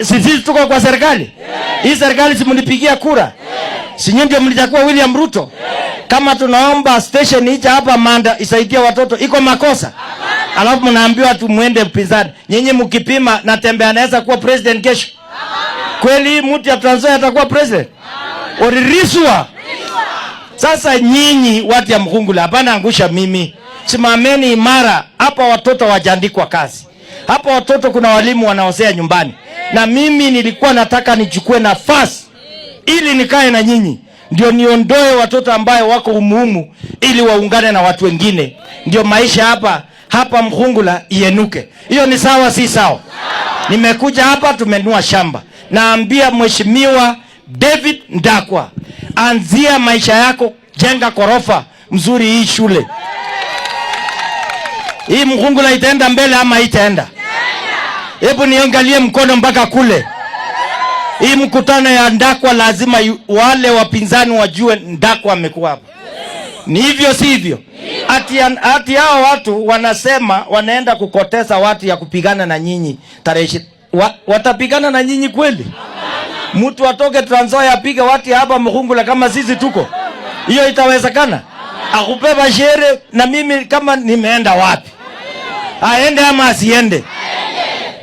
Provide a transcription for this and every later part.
Sisi tuko kwa serikali. Hii serikali si mlipigia kura? Si nyinyi ndio mlichagua William Ruto? Kama tunaomba station hii hapa Manda isaidie watoto, iko makosa? Alafu mnaambiwa tu muende upinzani. Nyinyi mkipima na Tembe anaweza kuwa president kesho? Kweli mtu ya Trans Nzoia atakuwa president? Oririswa. Sasa nyinyi watu ya Mkhungula, hapana angusha mimi. Simameni imara. Hapa watoto wajaandikwa kazi. Hapa watoto kuna walimu wanaosea nyumbani. Na mimi nilikuwa nataka nichukue nafasi ili nikae na nyinyi. Ndio niondoe watoto ambaye wako umuhumu ili waungane na watu wengine. Ndio maisha hapa Mkhungula ienuke. Hiyo ni sawa si sawa? Nimekuja hapa tumenua shamba. Naambia Mheshimiwa David Ndakwa, anzia maisha yako, jenga korofa mzuri hii shule. Hii Mkhungula itaenda mbele ama itaenda? Hebu niangalie mkono mpaka kule. Hii mkutano ya Ndakwa lazima wale wapinzani wajue Ndakwa amekuwa hapa. Ni hivyo si hivyo? Ati hao watu wanasema wanaenda kukoteza watu ya kupigana na nyinyi tarehe watapigana na nyinyi kweli? Mtu atoke Trans Nzoia apige watu hapa Mkhungula kama sisi tuko? Hiyo itawezekana? Akubeba shere na mimi kama nimeenda wapi? Aende ama asiende?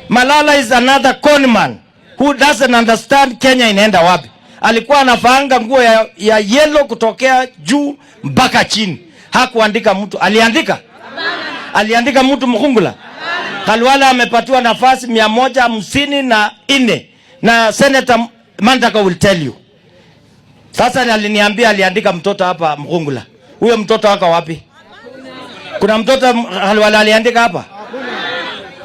Malala is another conman who doesn't understand Kenya inaenda wapi. Alikuwa anafaanga nguo ya yellow kutokea juu mpaka chini. Hakuandika mtu. Aliandika? Aliandika mtu Mkhungula? Khalwala amepatiwa nafasi 154 na Senator Mandaka will tell you. Sasa aliniambia aliandika mtoto hapa Mkhungula. Huyo mtoto wako wapi? Kuna mtoto Khalwala aliandika hapa?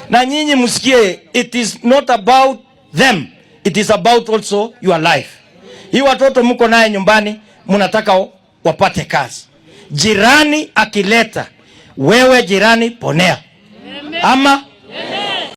Na nyinyi msikie, it is not about them, it is about also your life. Hii watoto mko naye nyumbani, mnataka wapate kazi. Jirani akileta, wewe jirani ponea. Ama